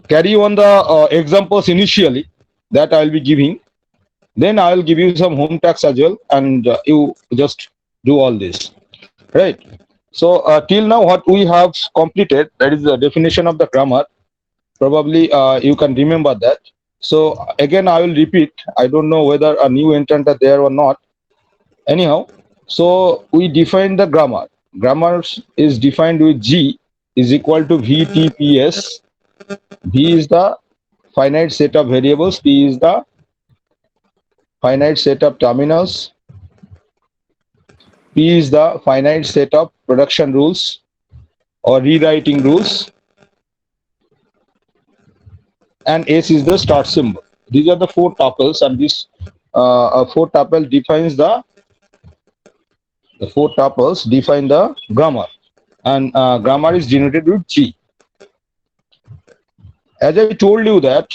carry on the examples initially that I'll be giving. Then I'll give you some home tax as well, and you just do all this, right? So till now, what we have completed, that is the definition of the grammar. Probably you can remember that. So again, I will repeat. I don't know whether a new entrant are there or not. Anyhow, so we define the grammar. Grammar is defined with G is equal to VTPS. V is the finite set of variables. P is the finite set of terminals. P is the finite set of production rules or rewriting rules. And S is the start symbol. These are the four tuples, and this four tuple defines the four tuples define the grammar, and grammar is denoted with G. As I told you that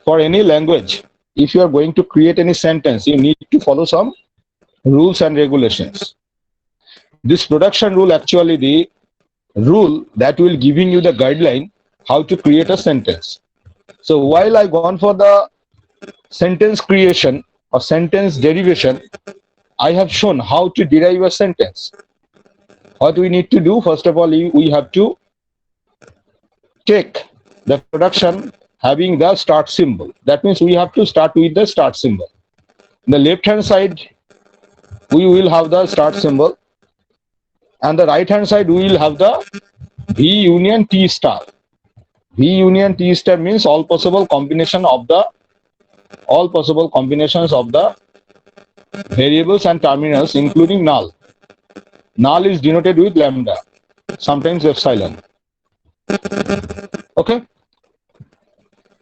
for any language, if you are going to create any sentence, you need to follow some rules and regulations. This production rule actually the rule that will giving you the guideline how to create a sentence. So while I gone for the sentence creation or sentence derivation, I have shown how to derive a sentence. What we need to do, first of all, we have to take the production having the start symbol. That means we have to start with the start symbol. On the left hand side, we will have the start symbol, and the right hand side we will have the V union T star. V union T star means all possible combinations of the variables and terminals, including null. Null is denoted with lambda, sometimes epsilon. Okay,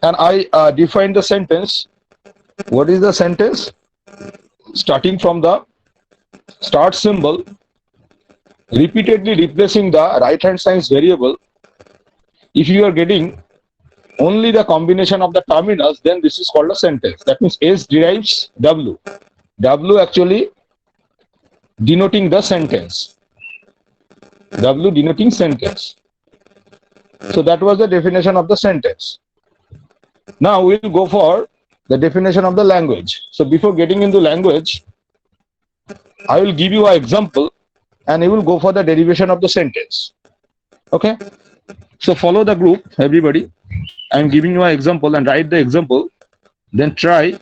and I define the sentence. What is the sentence? Starting from the start symbol, repeatedly replacing the right hand side's variable. If you are getting only the combination of the terminals, then this is called a sentence. That means S derives W. W actually denoting the sentence. W denoting sentence. So that was the definition of the sentence. Now we'll go for the definition of the language. So before getting into language, I will give you an example and you will go for the derivation of the sentence. Okay? So follow the group, everybody. I am giving you an example and write the example. Then try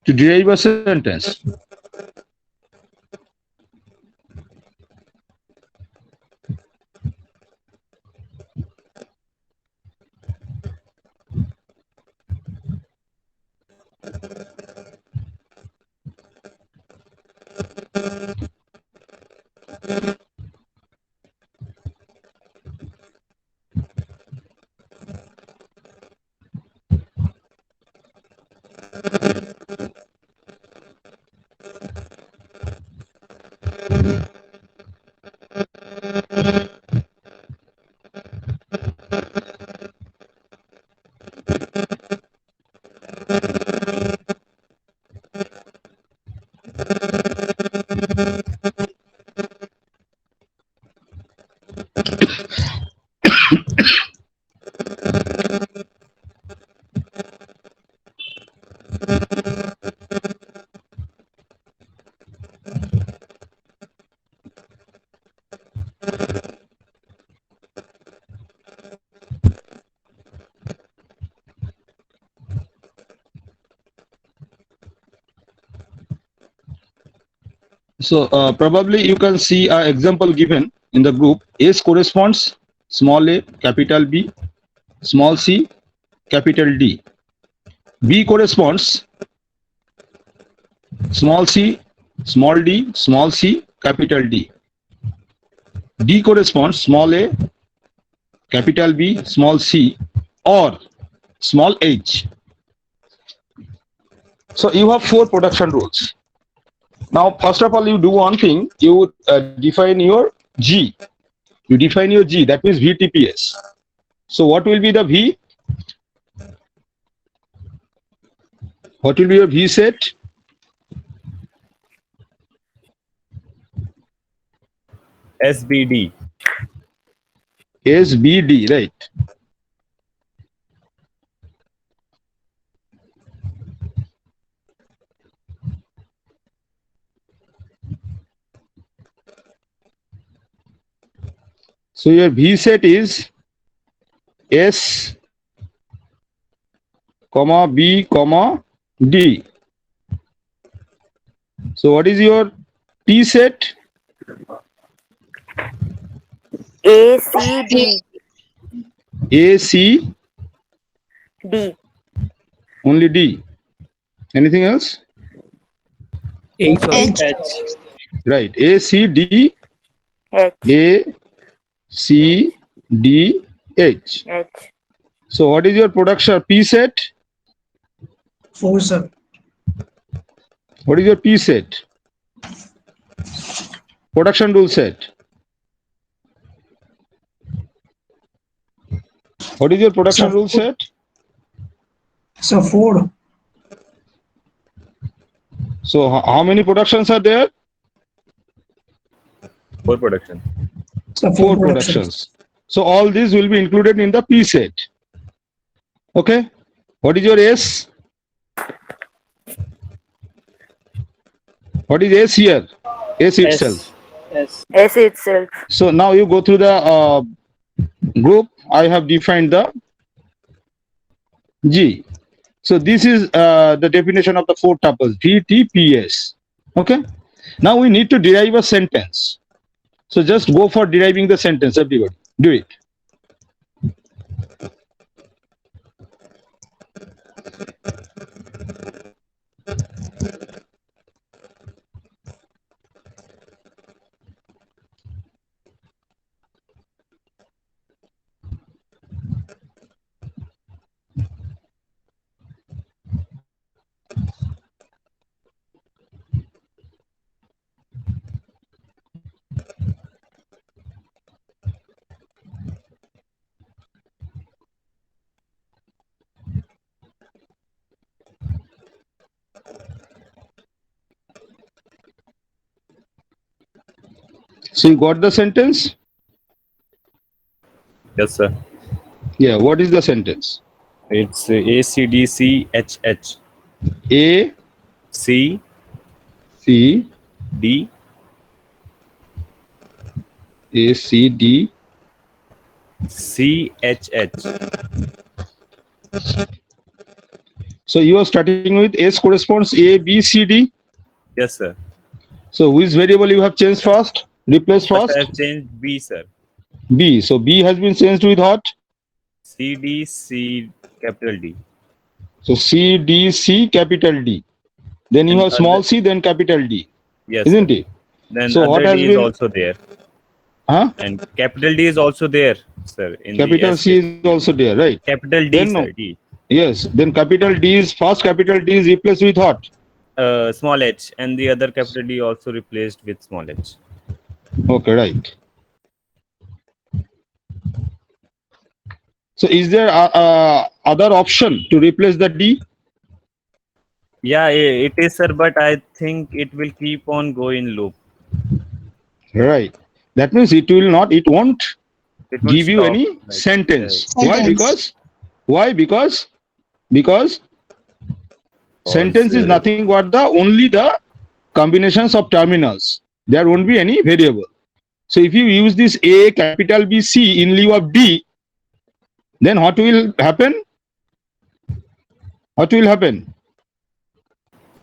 to derive a sentence. So probably you can see an example given in the group. S corresponds small a, capital B, small c, capital D. B corresponds small c, small d, small c, capital D. D corresponds small a, capital B, small c, or small h. So you have four production rules. Now, first of all, you do one thing. You define your G. You define your G. That means VTPS. So what will be the V? What will be your V set? SBD. S, B, D, right? So your V set is S, comma B, comma D. So what is your P set? A, C, D. A, C, D. only D. Anything else? H also. H. Right. A, C, D, H. A, C, D, H. H. So what is your production P set? 4, sir. What is your P set? Production rule set. What is your production Sir. rule set? So 4. So how many productions are there? 4 production. So 4 productions. So all these will be included in the P set. Okay. What is your S? What is S here? S itself. S. S itself. So now you go through the group. I have defined the G. So this is the definition of the 4 tuples V, T, P, S. Okay. Now we need to derive a sentence. So just go for deriving the sentence, everybody. Do it. So you got the sentence? Yes, sir. Yeah. What is the sentence? It's A, C, D, C, H, H. A, C, C, D, A, C, D. C, H, H. So you are starting with S corresponds A, B, C, D. Yes, sir. So which variable you have changed first? Replace First first? I have changed B, sir. B. So B has been changed with what? C, D, C, capital D. So C, D, C, capital D. Then you And have small other- c, then capital D. Yes, Isn't sir. it? Then So what other has D is been- also there. Huh? And capital D is also there, sir. In Capital the C is also there, right? Capital D, Then sir. no. D. Yes. Then capital D is first capital D is replaced with what? Small h. And the other capital D also replaced with small h. Okay, right. So is there other option to replace the D? Yeah, it is, sir. But I think it will keep on going loop. Right. That means it will not, it won't It won't give you stop, any like, sentence. Sentence. Why? Because sentence is nothing but the only the combinations of terminals. There won't be any variable. So if you use this A, capital B, C in lieu of D, then what will happen? What will happen?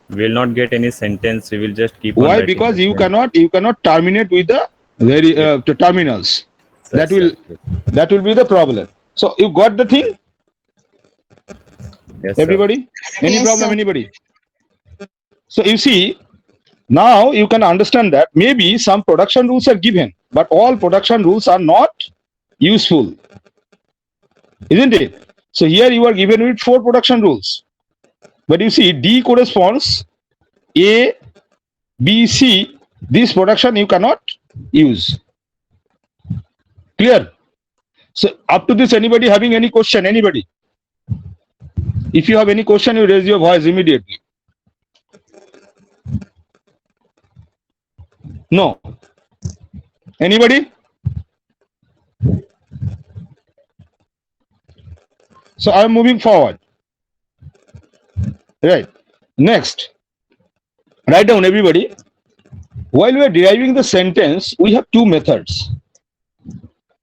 We will not get any sentence. We will just keep on Why? writing Because the you sentence. cannot terminate with the the terminals. Sir, that sir, will- sir. That will be the problem. So you got the thing, Yes, sir. everybody? Any Yes, problem, sir. anybody? So you see, now you can understand that maybe some production rules are given, but all production rules are not useful, isn't it? So here you are given with 4 production rules, but you see D corresponds A, B, C. This production you cannot use. Clear? So up to this, anybody having any question? Anybody? If you have any question, you raise your voice immediately. No. Anybody? So I am moving forward. Right. Next, write down everybody. While we are deriving the sentence, we have two methods.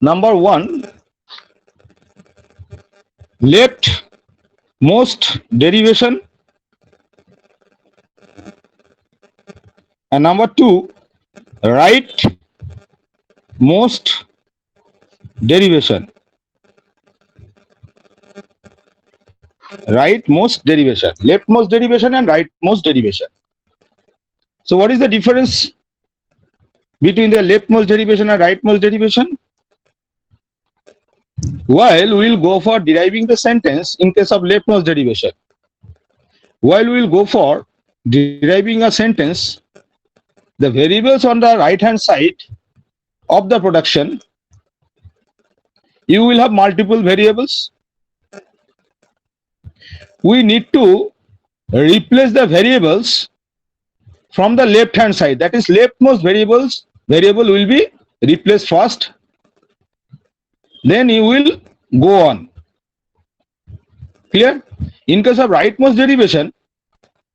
Number one, left most derivation, and number two, right most derivation. Rightmost derivation, leftmost derivation, and rightmost derivation. So what is the difference between the leftmost derivation and rightmost derivation? While we will go for deriving the sentence in case of leftmost derivation, while we will go for deriving a sentence, the variables on the right hand side of the production, you will have multiple variables. We need to replace the variables from the left hand side, that is leftmost variable will be replaced first, then you will go on. Clear? In case of rightmost derivation,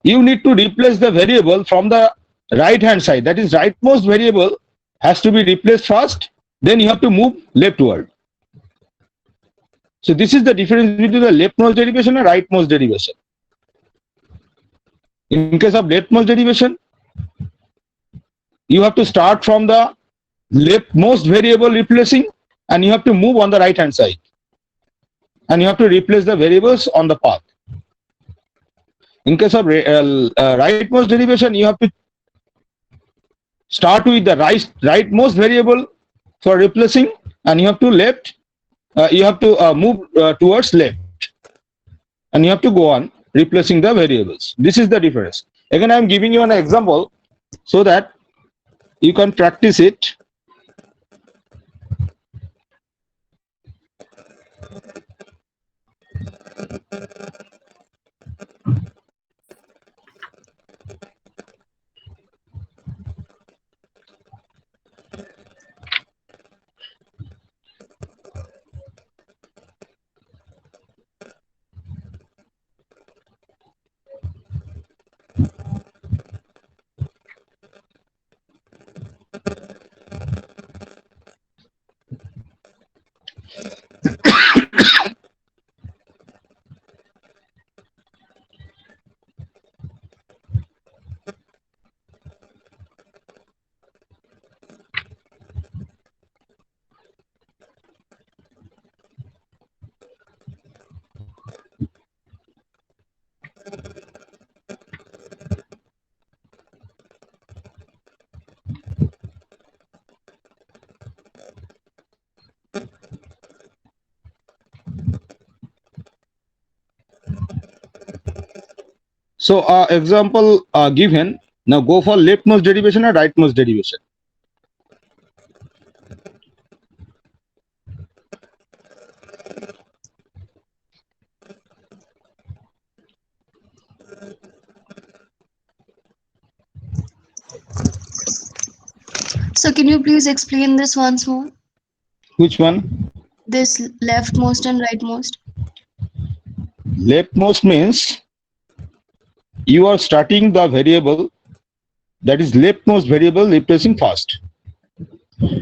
you need to replace the variable from the right hand side, that is rightmost variable has to be replaced first, then you have to move leftward. So this is the difference between the leftmost derivation and rightmost derivation. In case of leftmost derivation, you have to start from the leftmost variable replacing, and you have to move on the right hand side, and you have to replace the variables on the path. In case of rightmost derivation, you have to start with the rightmost variable for replacing, and you have to move towards left, and you have to go on replacing the variables. This is the difference. Again, I am giving you an example so that you can practice it. So example given. Now go for leftmost derivation or rightmost derivation. So can you please explain this once more? Which one? This leftmost and rightmost. Leftmost means you are starting the variable, that is leftmost variable replacing first.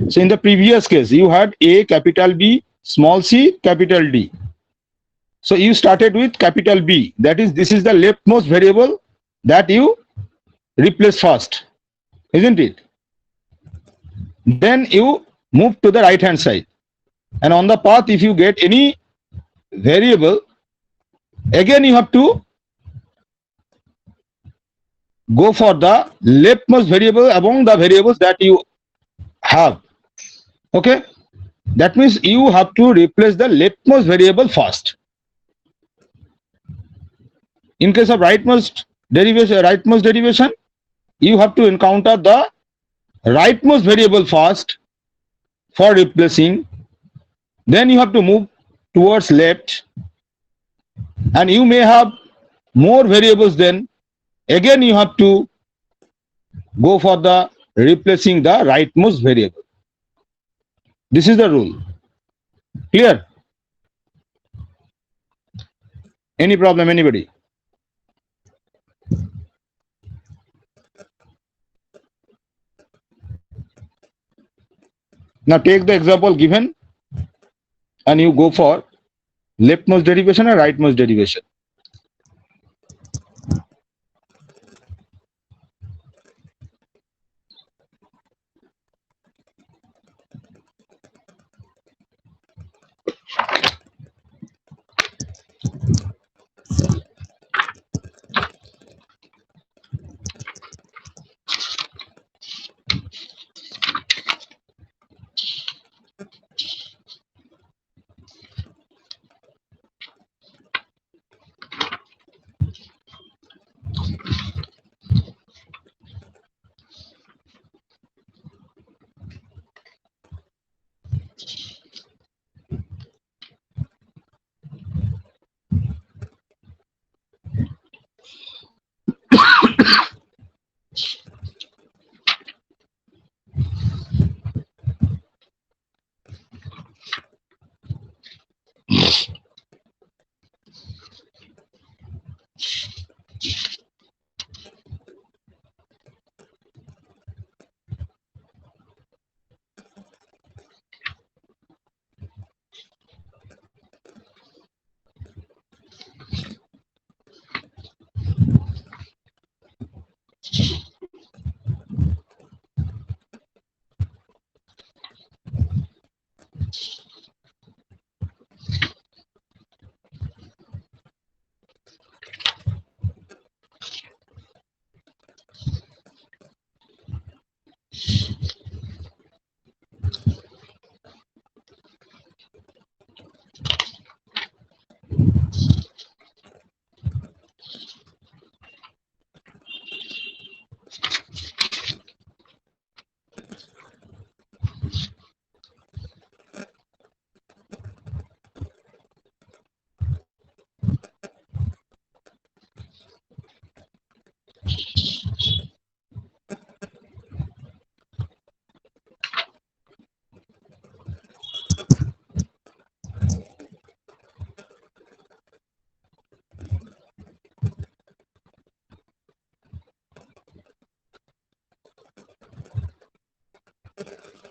So in the previous case, you had A capital B, small c, capital D. So you started with capital B, that is, this is the leftmost variable that you replace first, isn't it? Then you move to the right hand side, and on the path, if you get any variable, again you have to go for the leftmost variable among the variables that you have. Okay, that means you have to replace the leftmost variable first. In case of rightmost derivation, you have to encounter the rightmost variable first for replacing, then you have to move towards left, and you may have more variables, then again you have to go for the replacing the rightmost variable. This is the rule. Clear? Any problem, anybody? Now take the example given and you go for leftmost derivation or rightmost derivation.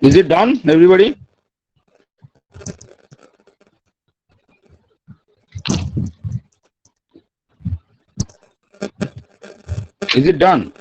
Is it done, everybody? Is it done?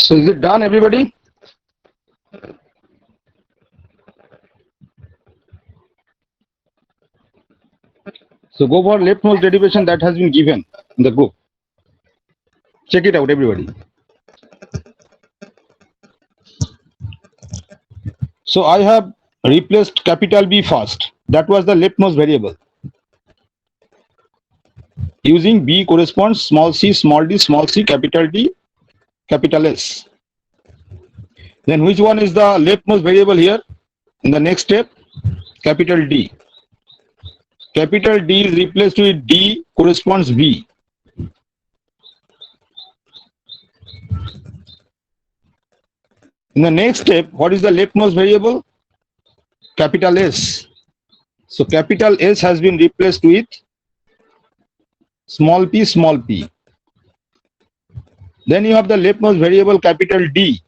So is it done, everybody? So go for leftmost derivation that has been given in the book. Check it out, everybody. So I have replaced capital B first. That was the leftmost variable. Using B corresponds small c, small d, small c, capital D, capital S. Then which one is the leftmost variable here? In the next step, capital D. Capital D is replaced with D corresponds B. In the next step, what is the leftmost variable? Capital S. So capital S has been replaced with small p, small p. Then you have the leftmost variable capital D.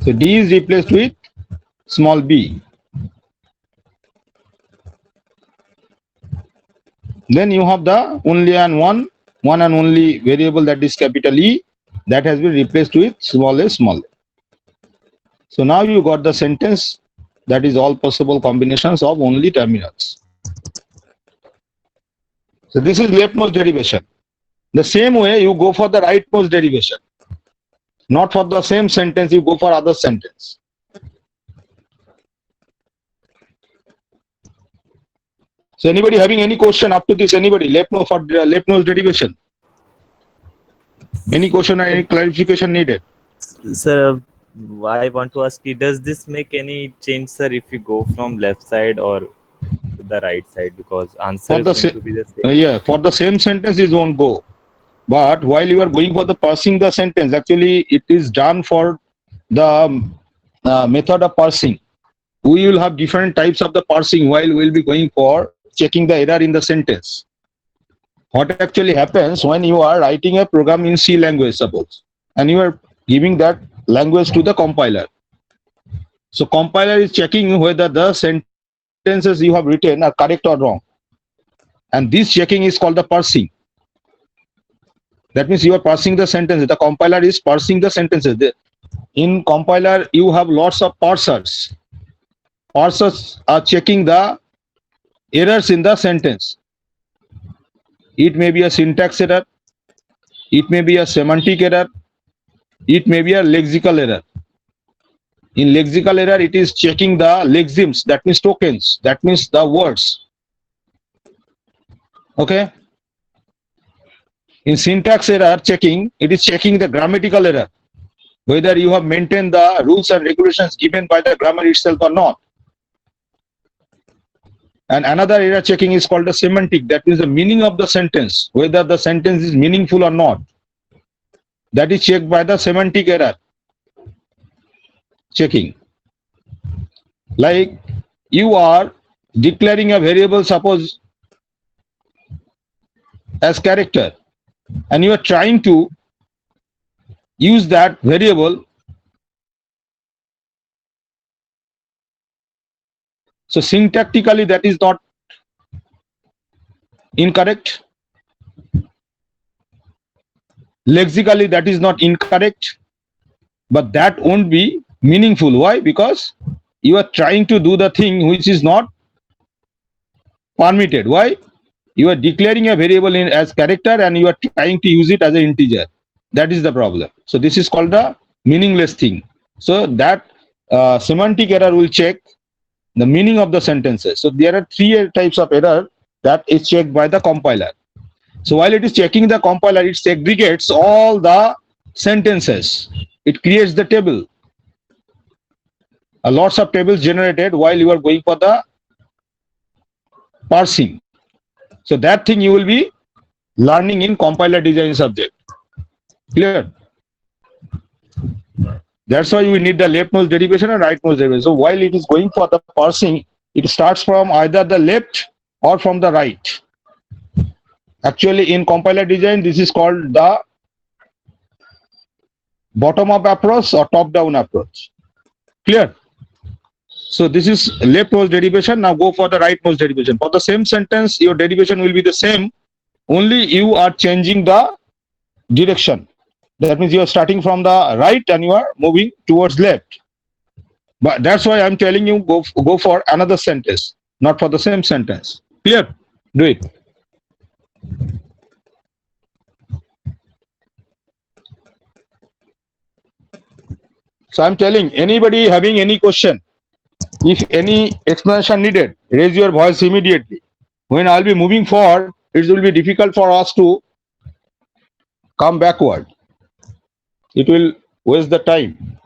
So D is replaced with small b. Then you have the only and one and only variable, that is capital E, that has been replaced with small a, small a. So now you got the sentence, that is all possible combinations of only terminals. So this is leftmost derivation. The same way you go for the rightmost derivation. Not for the same sentence, you go for other sentence. So anybody having any question up to this? Anybody? Leftmost for leftmost derivation? Any question or any clarification needed? Sir, I want to ask you, does this make any change, sir, if you go from left side or to the right side? Because answer For the is going to be the same. yeah, for the same sentence it won't go. But while you are going for the parsing the sentence, actually it is done for the method of parsing. We will have different types of the parsing while we will be going for checking the error in the sentence. What actually happens when you are writing a program in C language, suppose, and you are giving that language to the compiler. So compiler is checking whether the sentences you have written are correct or wrong. And this checking is called the parsing. That means you are parsing the sentences. The compiler is parsing the sentences. In compiler, you have lots of parsers. Parsers are checking the errors in the sentence. It may be a syntax error. It may be a semantic error. It may be a lexical error. In lexical error, it is checking the lexemes, that means tokens, that means the words. Okay. In syntax error checking, it is checking the grammatical error, whether you have maintained the rules and regulations given by the grammar itself or not. And another error checking is called the semantic, that means the meaning of the sentence, whether the sentence is meaningful or not. That is checked by the semantic error checking. Like you are declaring a variable, suppose as character, and you are trying to use that variable. So syntactically that is not incorrect. Lexically that is not incorrect, but that won't be meaningful. Why? Because you are trying to do the thing which is not permitted. Why? You are declaring a variable in as character and you are trying to use it as an integer. That is the problem. So this is called the meaningless thing. So that semantic error will check the meaning of the sentences. So there are three types of error that is checked by the compiler. So while it is checking the compiler, it segregates all the sentences. It creates the table. Lots of tables generated while you are going for the parsing. So that thing you will be learning in compiler design subject. Clear? That's why we need the leftmost derivation and rightmost derivation. So while it is going for the parsing, it starts from either the left or from the right. Actually, in compiler design, this is called the bottom-up approach or top-down approach. Clear? So this is leftmost derivation. Now go for the rightmost derivation. For the same sentence, your derivation will be the same, only you are changing the direction. That means you are starting from the right and you are moving towards left. But that's why I'm telling you go for another sentence, not for the same sentence. Clear? Do it. So I'm telling anybody having any question, if any explanation needed, raise your voice immediately. When I'll be moving forward, it will be difficult for us to come backward. It will waste the time.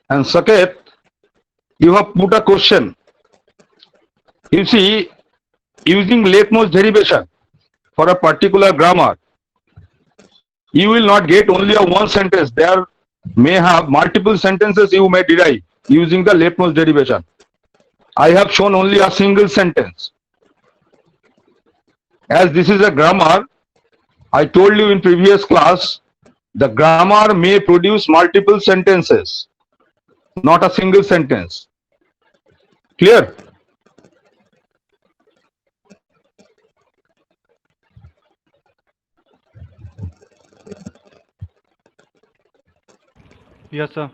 And Saket, you have put a question. You see, using leftmost derivation for a particular grammar, you will not get only a one sentence. There may have multiple sentences you may derive using the leftmost derivation. I have shown only a single sentence. As this is a grammar, I told you in previous class, the grammar may produce multiple sentences, not a single sentence. Clear? Yes, sir.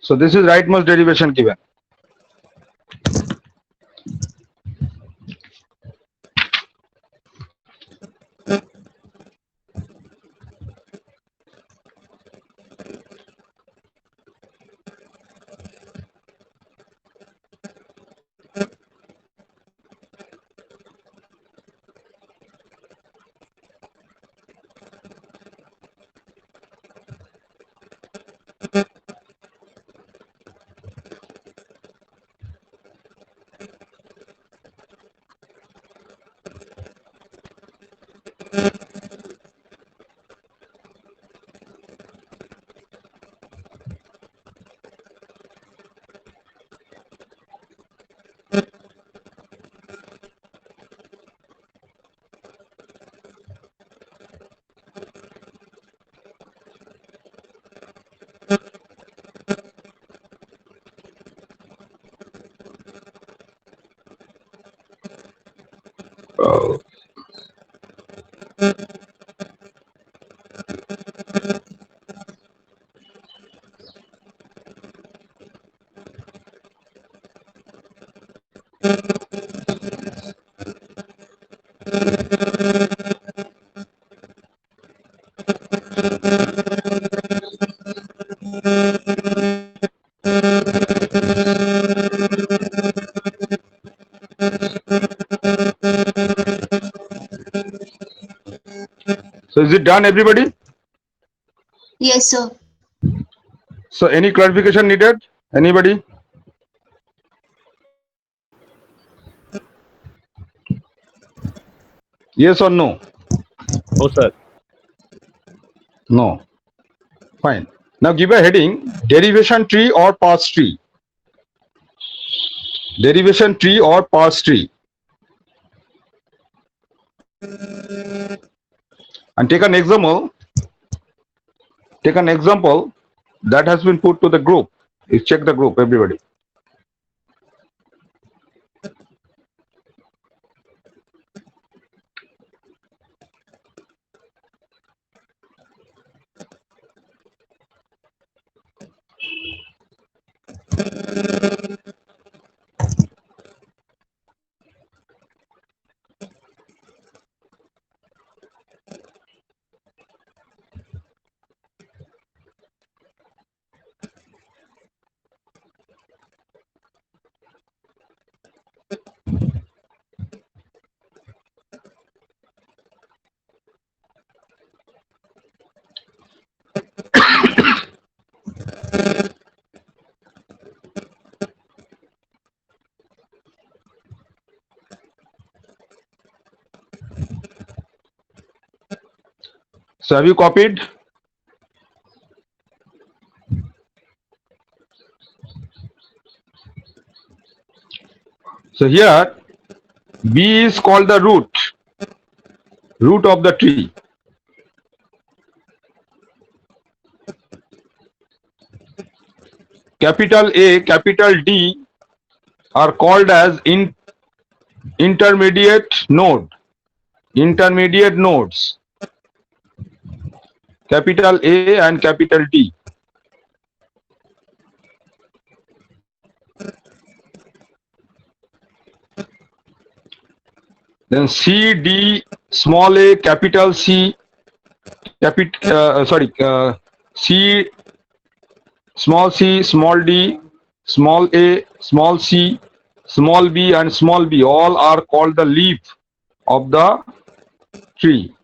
So this is rightmost derivation given. Uh, so is it done, everybody? Yes, sir. So any clarification needed? Anybody? Yes or no? Oh, sir. No. Fine. Now give a heading: derivation tree or parse tree. Derivation tree or parse tree. And take an example. Take an example that has been put to the group. Check the group, everybody. So have you copied? So here B is called the root of the tree. Capital A, capital D are called as intermediate nodes. Capital A and capital D. Then C, D, small a, capital C, C, small d, small a, small c, small b, and small b all are called the leaf of the tree.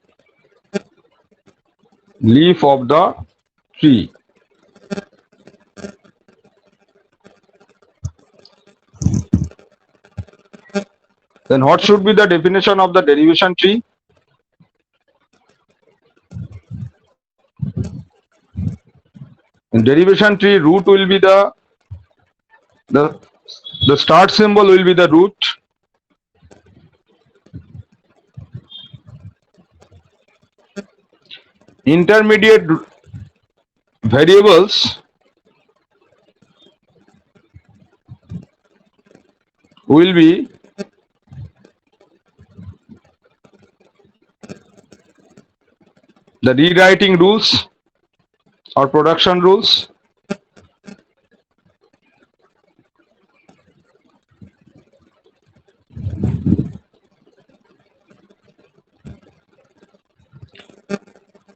Leaf of the tree. Then what should be the definition of the derivation tree? In derivation tree, root will be the start symbol will be the root. Intermediate variables will be the rewriting rules or production rules.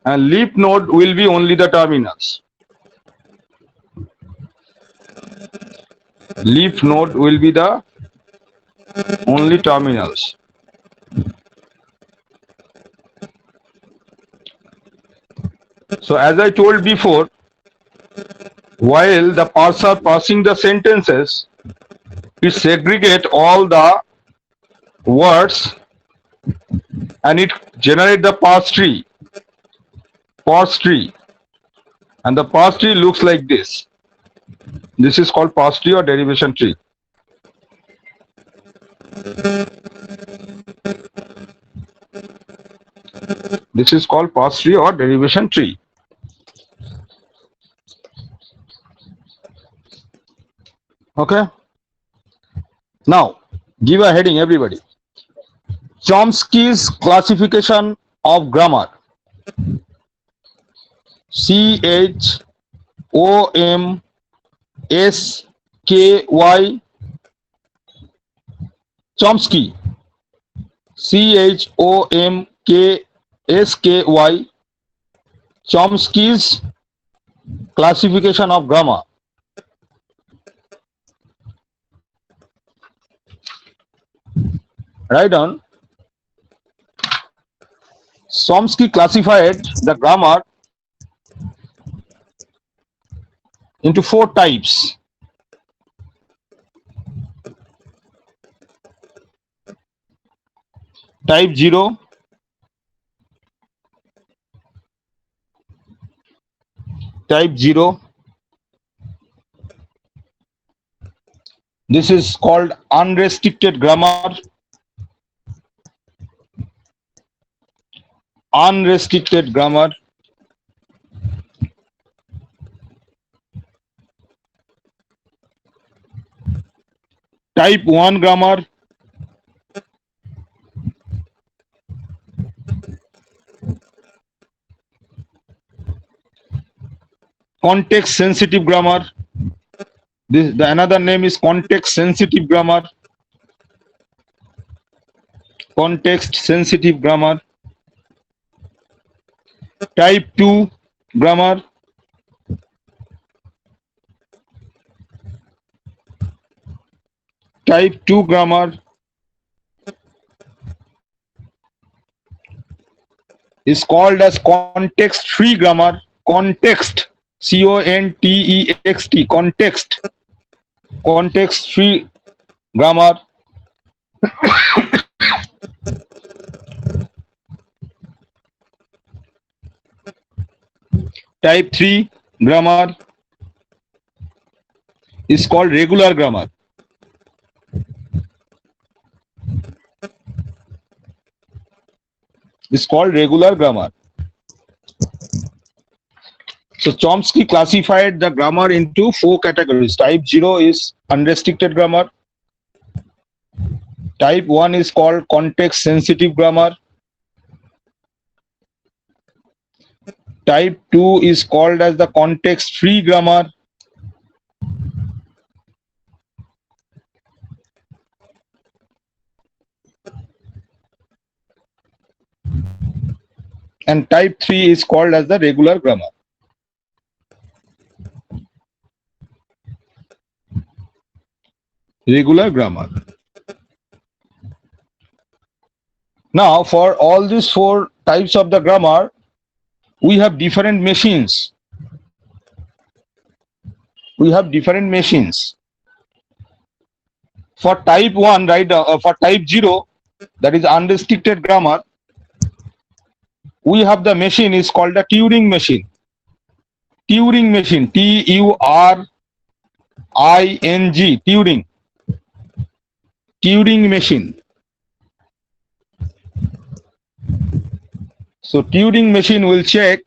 And leaf node will be only the terminals. Leaf node will be the only terminals. So as I told before, while the parser parsing the sentences, it segregate all the words and it generate the parse tree. And the parse tree looks like this. This is called parse tree or derivation tree. This is called parse tree or derivation tree. Okay. Now, give a heading, everybody. Chomsky's classification of grammar. CHOMSKY. Chomsky. CHOMKSKY. Chomsky's classification of grammar. Write down. Chomsky classified the grammar into 4 types. Type 0, type 0. This is called unrestricted grammar. Unrestricted grammar. Type 1 grammar. Context sensitive grammar. The another name is context sensitive grammar. Context sensitive grammar. Type 2 grammar. Type 2 grammar is called as context free grammar. Context, CONTEXT, context, context free grammar. Type 3 grammar is called regular grammar. It's called regular grammar. So Chomsky classified the grammar into 4 categories. Type 0 is unrestricted grammar. Type 1 is called context sensitive grammar. Type 2 is called as the context free grammar. And type 3 is called as the regular grammar. Regular grammar. Now, for all these 4 types of the grammar, we have different machines. We have different machines. For type 1, right, for type 0, that is unrestricted grammar, we have the machine is called the Turing machine. Turing machine, TURING, Turing. Turing machine. So Turing machine will check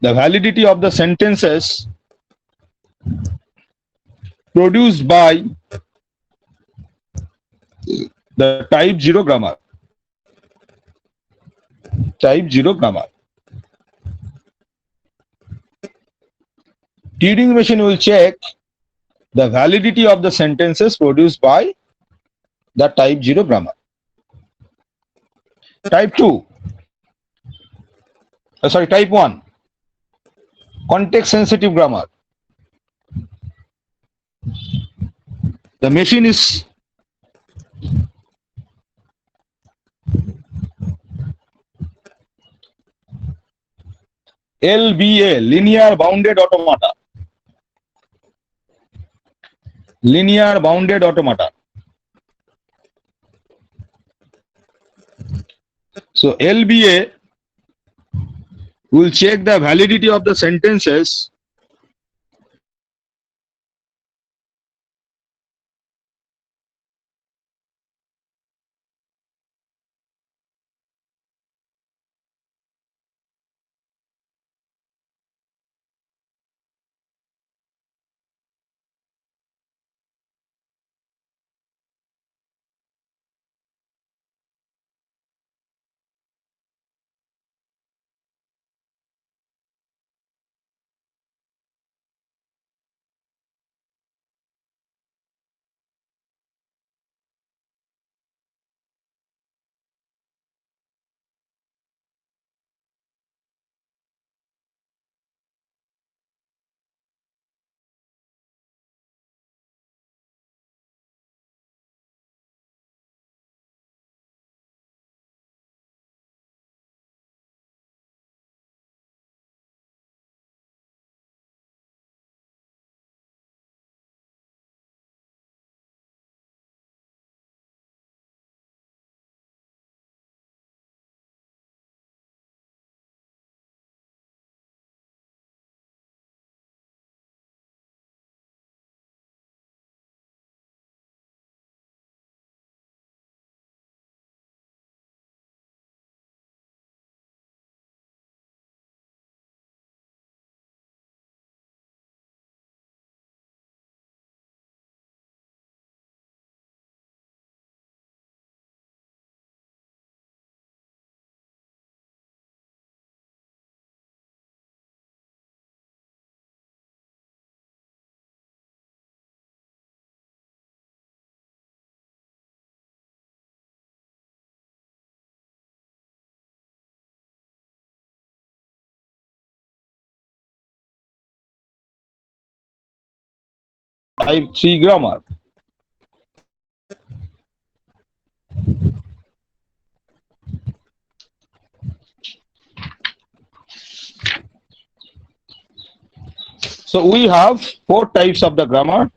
the validity of the sentences produced by the type 0 grammar. Type 0 grammar. Turing machine will check the validity of the sentences produced by the type 0 grammar. Type 2, type 1, context sensitive grammar. The machine is LBA, linear bounded automata. Linear bounded automata. So LBA will check the validity of the sentences type 3 grammar. So we have 4 types of the grammar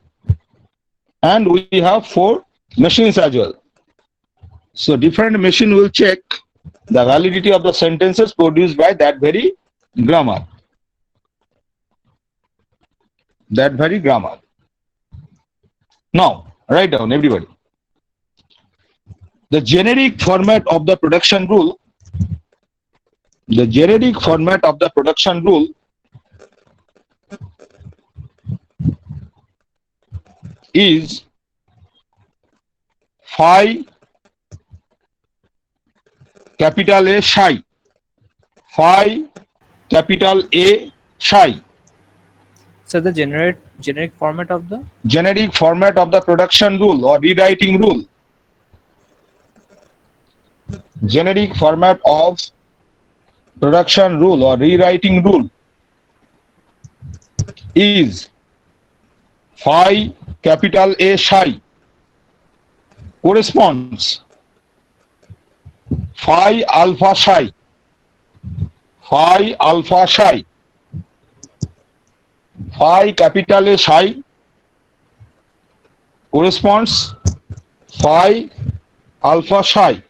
and we have 4 machines as well. So different machine will check the validity of the sentences produced by that very grammar. That very grammar. Now, write down everybody. The generic format of the production rule, the generic format of the production rule is phi capital A psi, phi capital A psi. So the generic format of the Generic format of the production rule or rewriting rule. Generic format of production rule or rewriting rule is phi capital A psi corresponds phi alpha psi, phi alpha psi, phi capital A psi corresponds phi alpha psi.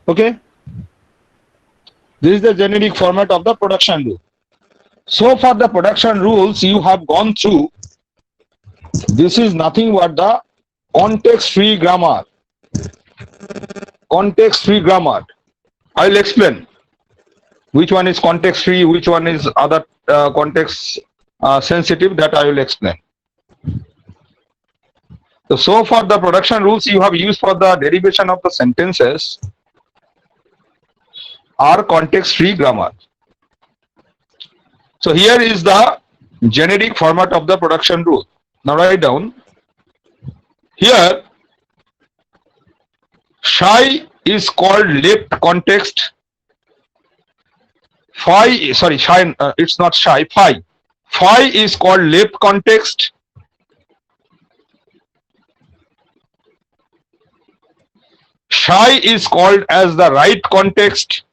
Okay, this is the generic format of the production rule. So far the production rules you have gone through, this is nothing but the context free grammar. Context free grammar. I will explain which one is context free, which one is other context sensitive, that I will explain. So far the production rules you have used for the derivation of the sentences are context free grammar. So here is the generic format of the production rule. Now write down. Here psi is called left context. Phi, sorry, psi, it's not psi, phi. Phi is called left context. Psi is called as the right context.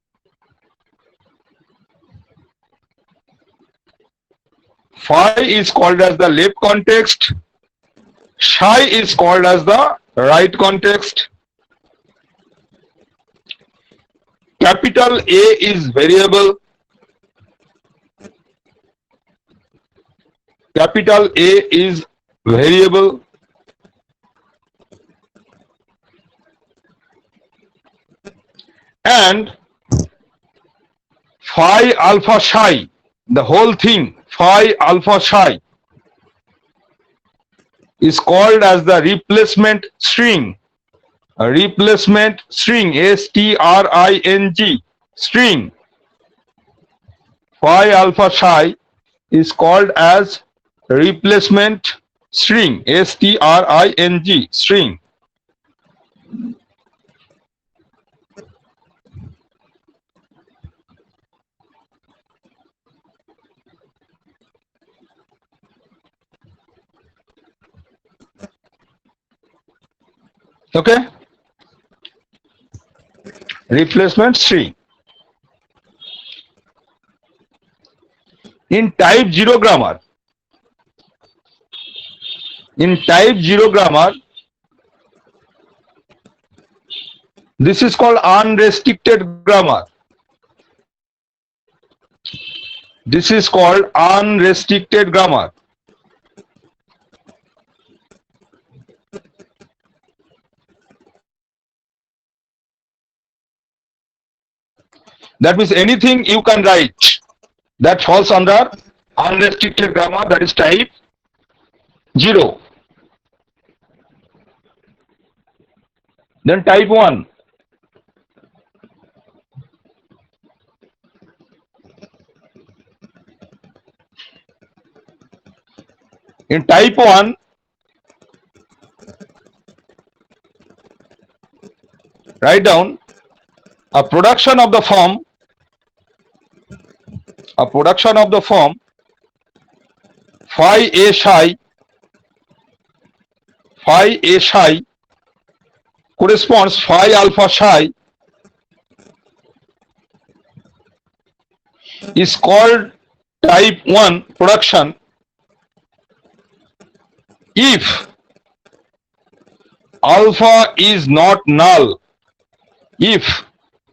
Phi is called as the left context. Psi is called as the right context. Capital A is variable. Capital A is variable. And phi alpha psi, the whole thing, phi alpha psi, is called as the replacement string. A replacement string, string, string. Phi alpha psi is called as replacement string, string, string. Okay, replacement string. In type 0 grammar, this is called unrestricted grammar. This is called unrestricted grammar. That means anything you can write that falls under unrestricted grammar, that is type 0. Then type 1. In type 1, write down a production of the form A production of the form phi A psi corresponds phi alpha psi is called type 1 production if alpha is not null. If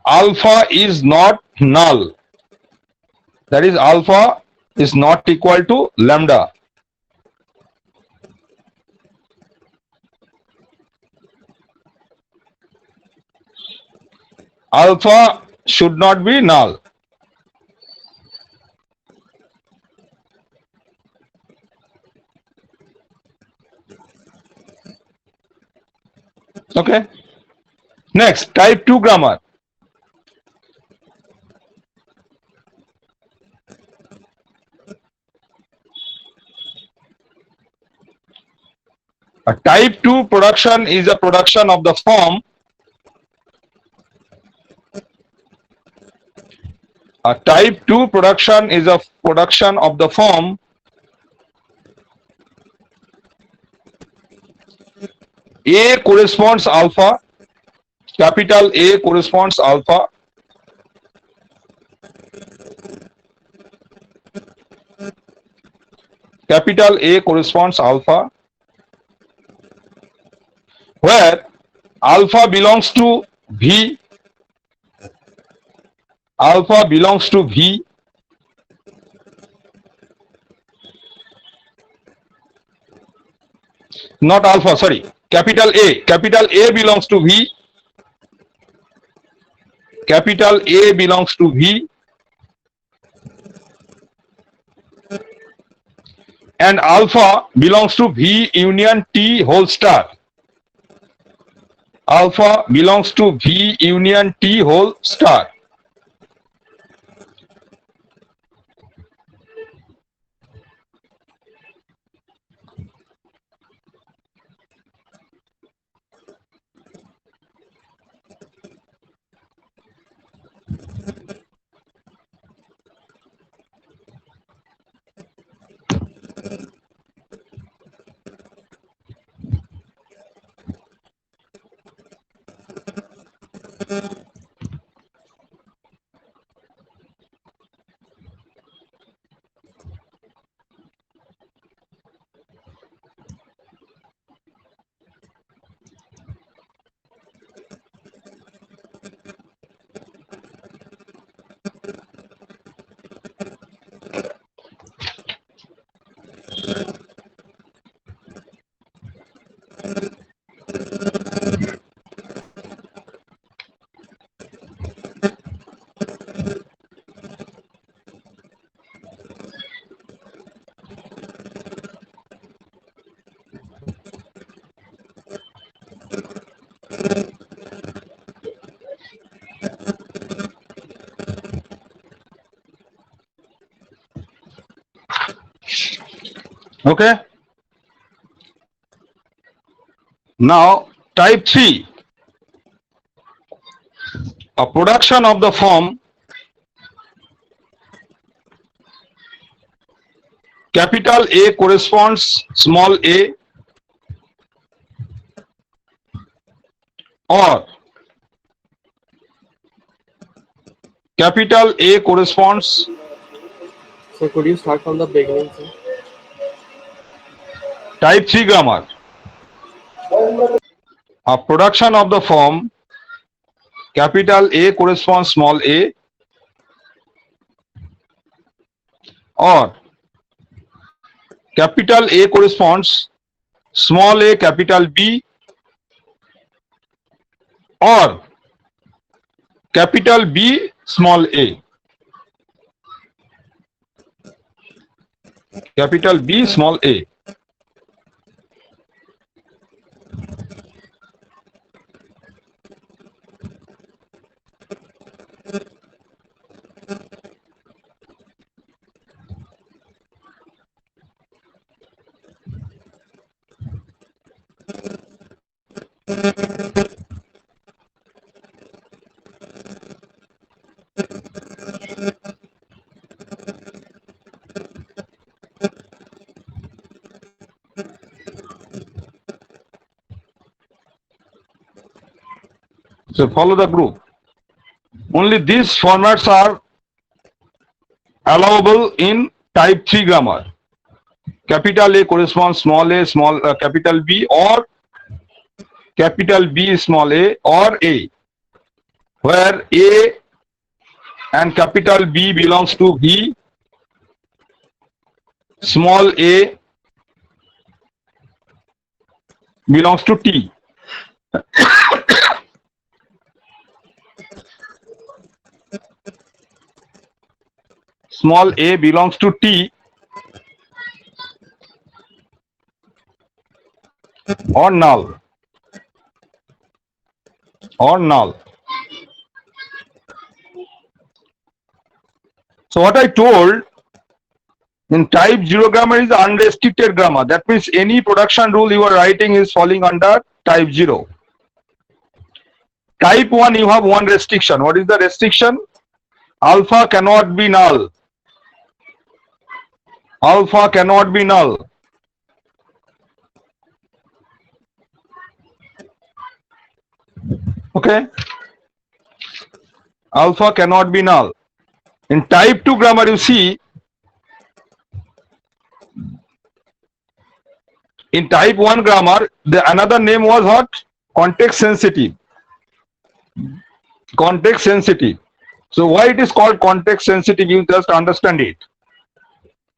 alpha is not null, that is alpha is not equal to lambda. Alpha should not be null. Okay. Next, type 2 grammar. A type 2 production is a production of the form. A type 2 production is a production of the form A corresponds alpha, capital A corresponds alpha, capital A corresponds alpha, where alpha belongs to V, alpha belongs to V, not alpha, sorry, capital A belongs to V, capital A belongs to V, and alpha belongs to V union T whole star. Alpha belongs to V union T whole star. Okay. Now type 3, a production of the form capital A corresponds small a, or capital A corresponds So could you start from the beginning, sir? type 3 grammar. A production of the form capital A corresponds small a, or capital A corresponds small a capital B, or capital B small a, capital B small a. So follow the group. Only these formats are allowable in type 3 grammar. Capital A corresponds small a, capital B, or capital B small a, or A, where A and capital B belongs to V, small a belongs to T. Small a belongs to T or null. Or null. So what I told, in type 0 grammar is unrestricted grammar. That means any production rule you are writing is falling under type 0. Type 1 you have one restriction. What is the restriction? Alpha cannot be null. Alpha cannot be null. Okay? Alpha cannot be null. In type 2 grammar, you see, in type 1 grammar, the another name was what? Context sensitive. Context sensitive. So why it is called context sensitive? You just understand it.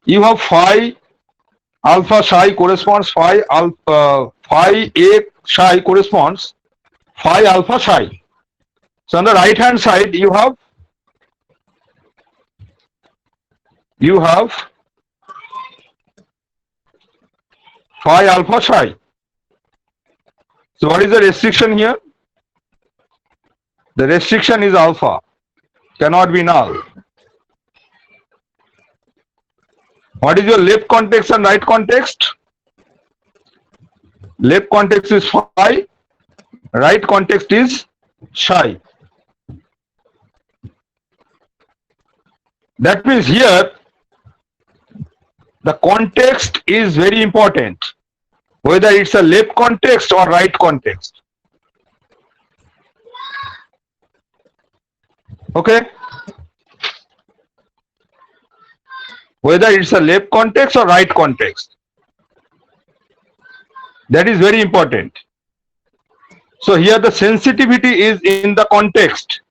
You have phi alpha psi corresponds phi a psi corresponds phi alpha psi. So on the right hand side you have phi alpha psi. So what is the restriction here? The restriction is alpha, cannot be null. What is your left context and right context? Left context is phi, right context is psi. That means here the context is very important, whether it's a left context or right context. Okay? Whether it's a left context or right context. That is very important. So here the sensitivity is in the context.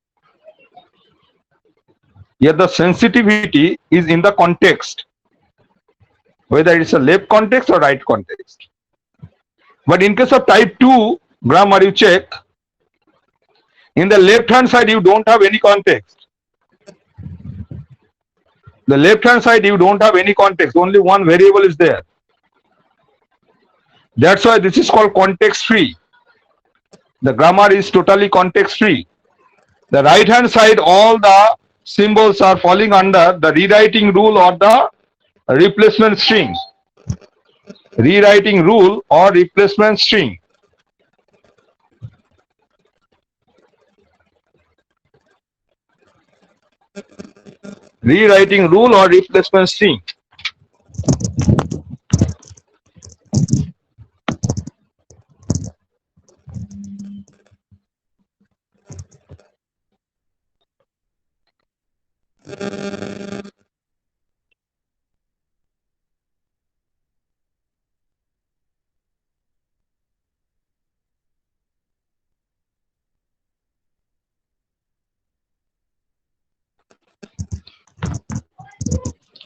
Here the sensitivity is in the context, whether it's a left context or right context. But in case of type 2 grammar, you check, in the left hand side you don't have any context. The left hand side you don't have any context, only one variable is there. That's why this is called context free. The grammar is totally context free. The right hand side, all the symbols are falling under the rewriting rule or the replacement string. Rewriting rule or replacement string. Rewriting rule or replacement string.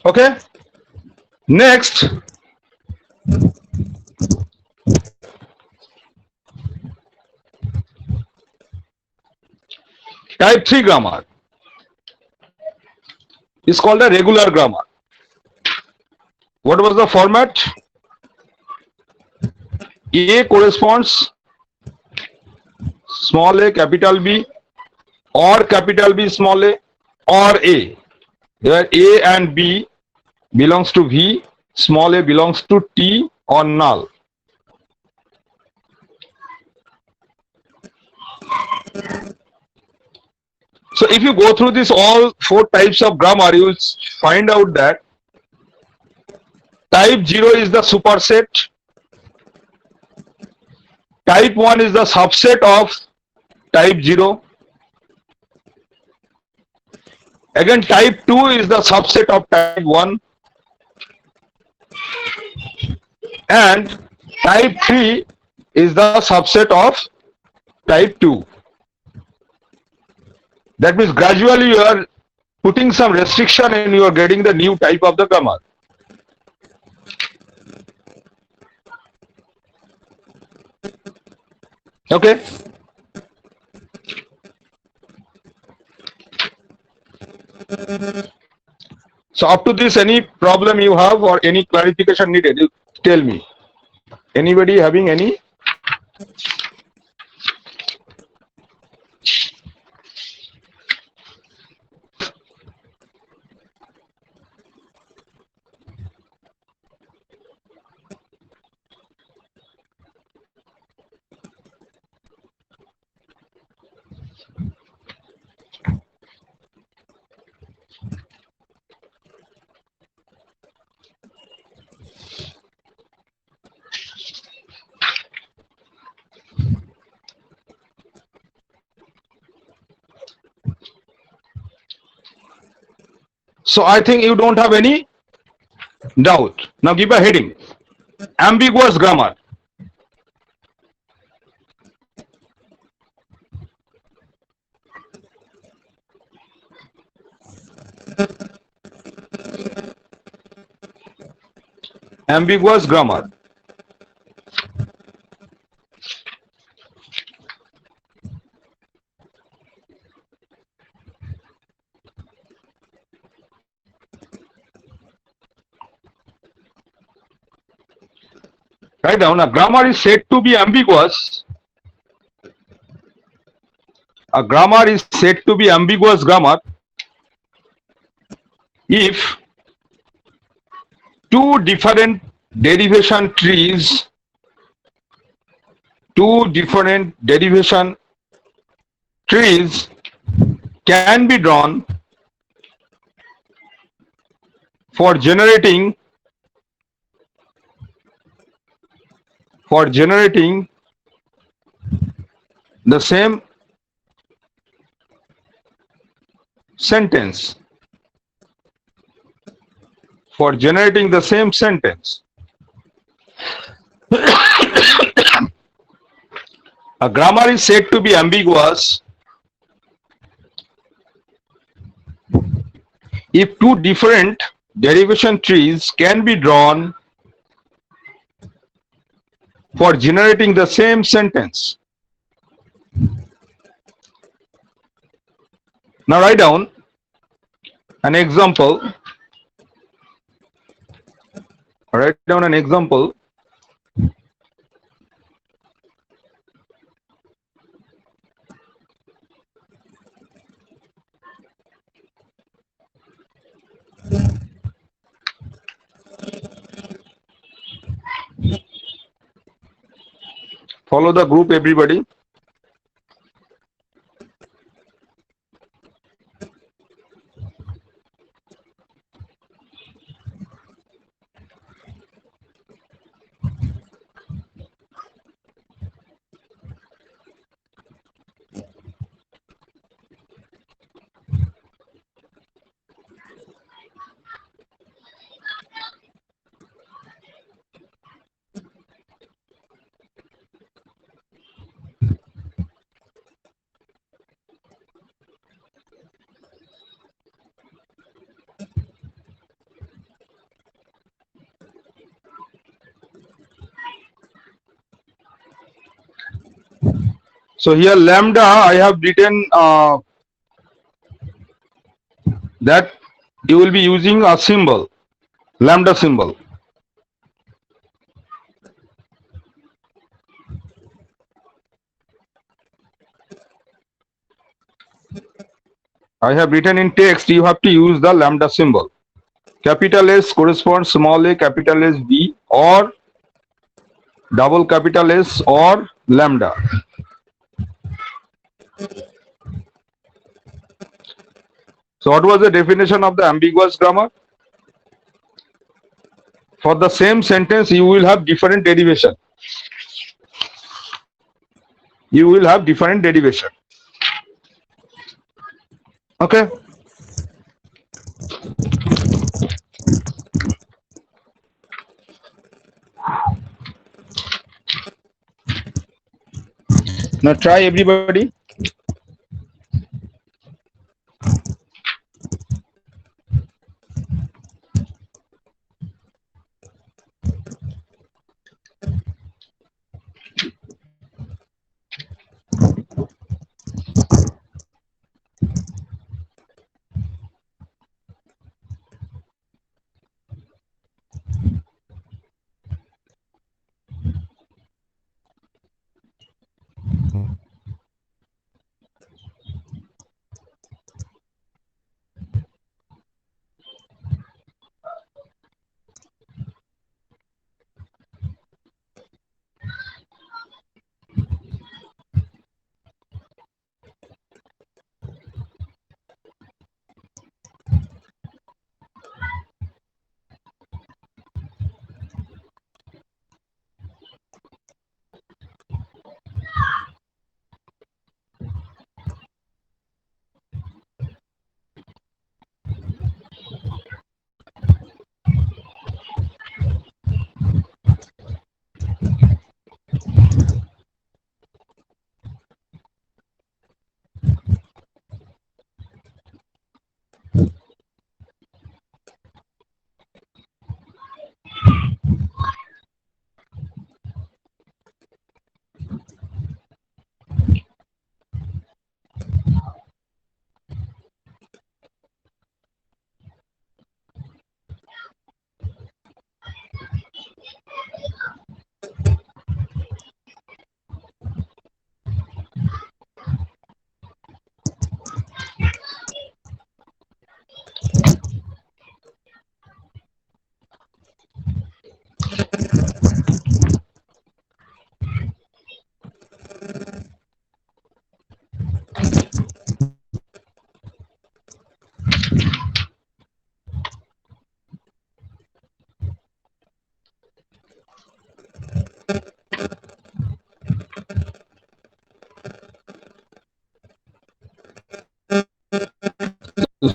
Okay. Next, type 3 grammar is called a regular grammar. What was the format? A corresponds small a capital B, or capital B small a, or A, where A and B belongs to V, small a belongs to T or null. So if you go through this all 4 types of grammar, you will find out that type 0 is the superset, type 1 is the subset of type 0. Again, type 2 is the subset of type 1. And type 3 is the subset of type 2. That means gradually you are putting some restriction and you are getting the new type of the grammar. Okay. So up to this, any problem you have or any clarification needed, you tell me. Anybody having any? So I think you don't have any doubt. Now give a heading. Ambiguous grammar. Ambiguous grammar. Write down, a grammar is said to be ambiguous. A grammar is said to be ambiguous grammar if two different derivation trees can be drawn for generating the same sentence. For generating the same sentence. A grammar is said to be ambiguous if two different derivation trees can be drawn for generating the same sentence. Now write down an example. Write down an example. Follow the group, everybody. So here lambda, I have written that you will be using a symbol, lambda symbol. I have written in text, you have to use the lambda symbol. Capital S corresponds small a, capital S B, or double capital S or lambda. So what was the definition of the ambiguous grammar? For the same sentence, you will have different derivation. You will have different derivation. Okay. Now try everybody.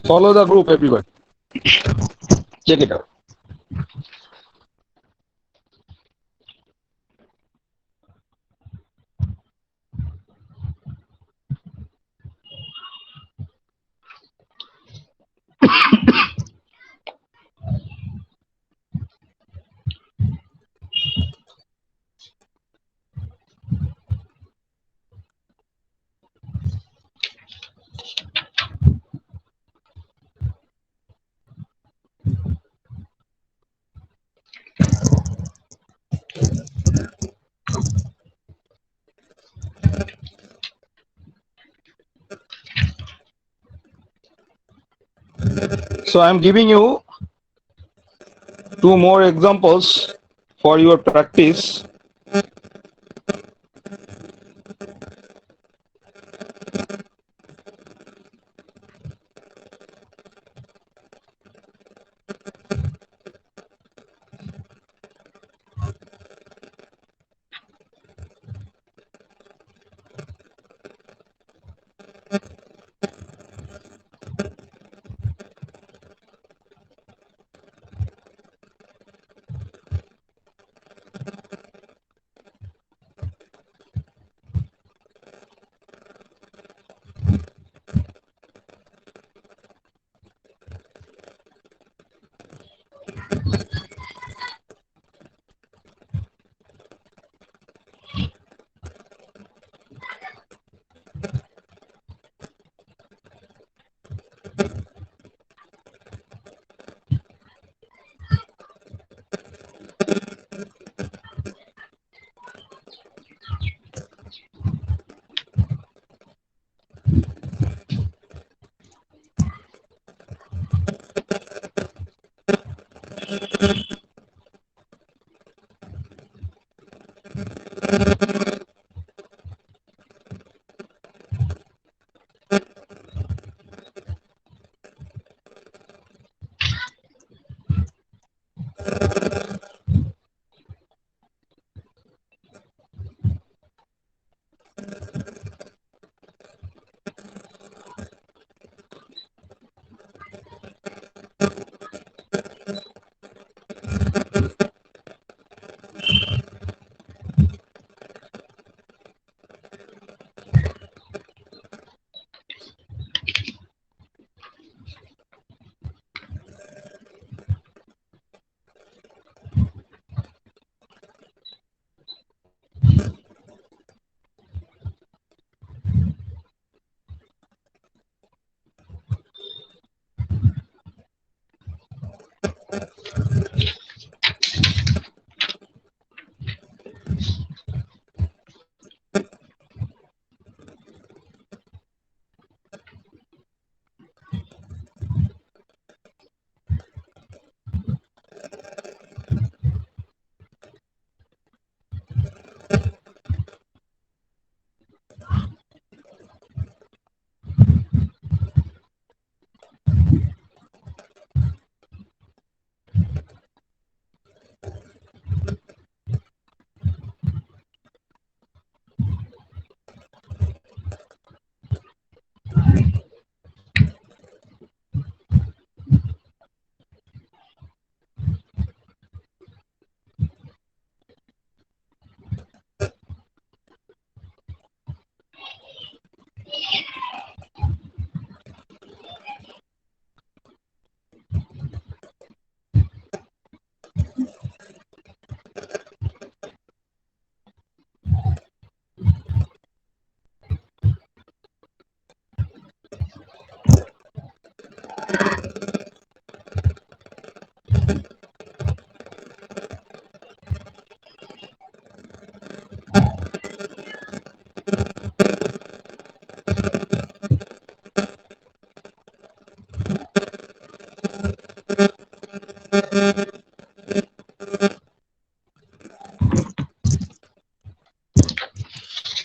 Follow the group, everybody. Check it out. So I'm giving you two more examples for your practice.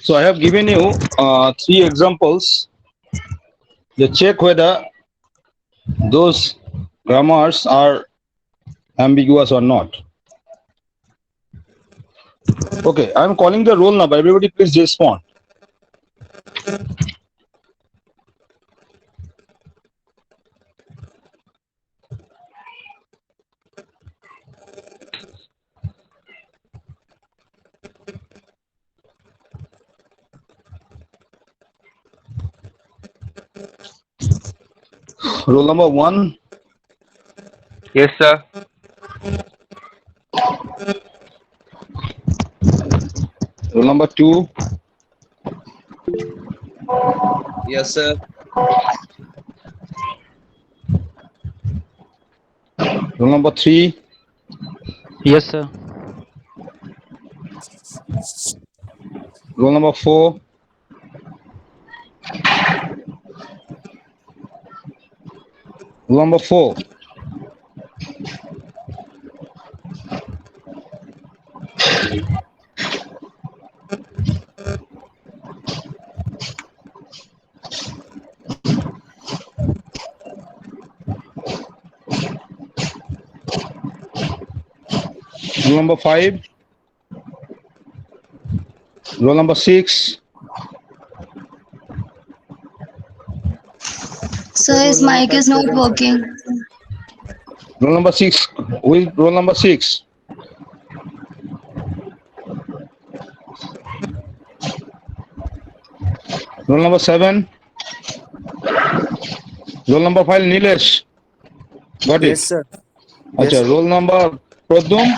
So I have given you three examples. You check whether those grammars are ambiguous or not. Okay, I'm calling the roll number. Everybody please respond. Roll number 1, Yes, sir. roll number 2, Yes, sir. roll number 3, Yes, sir. roll number 4, roll number 4, roll number 5, roll number 6, Sir, his mic is not working. roll number 6, will roll number 6, roll number 7, roll number 5, Nilesh. Got it? Yes, sir. Acha, roll number Pradum,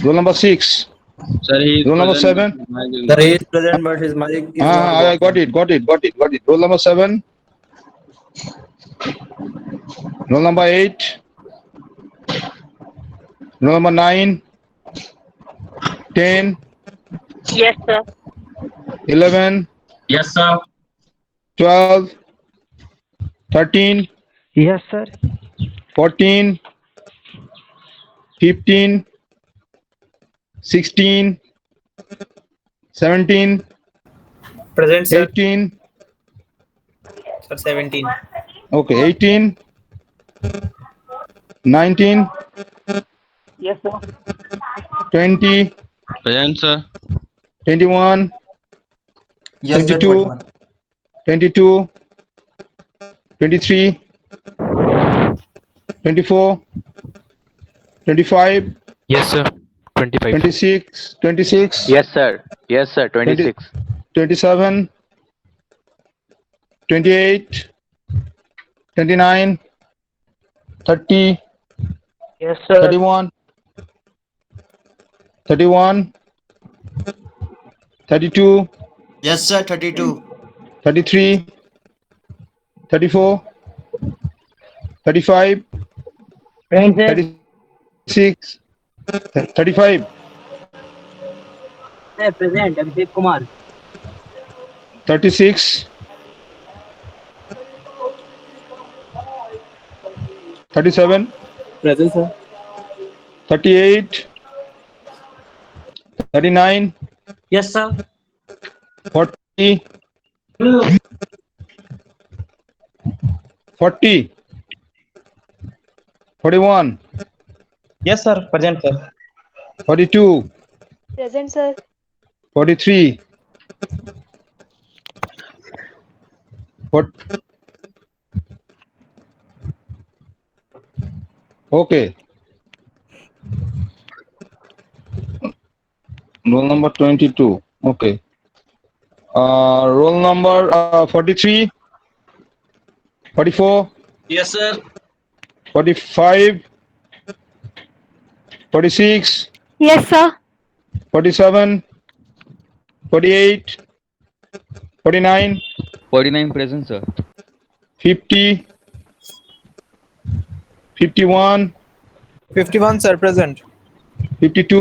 roll number 6, Sir, he is roll number present. 7. Sir, he is present, but his mic is not I got working. it. Roll number 7, roll number 8, roll number 9, 10, Yes, sir. 11, Yes, sir. 12, 13, Yes, sir. 14, 15, 16, 17, Present, sir. 18, Sir, 17. okay, 18, 19, Yes, sir. 20, Present, sir. 21, Yes, sir. 22, 21. 22, 23, 24, 25, Yes, sir. 25. 26, 26, Yes, sir. Yes, sir. 26. 27, 28, 29, 30, Yes, sir. 31, 31, 32, Yes, sir. 32. 33, 34, 35, 36, 35, Present. Abhishek Kumar. 36, 37, Present, sir. 38, 39, Yes, sir. 40, 40, 41, Yes, sir. Present, sir. 42, Present, sir. 43, 40. Okay. Roll number 22. Okay. Roll number 43, 44, Yes, sir. 45, 46, Yes, sir. 47, 48, 49, 49 present, sir. 50, 51, 51, sir. Present. 52,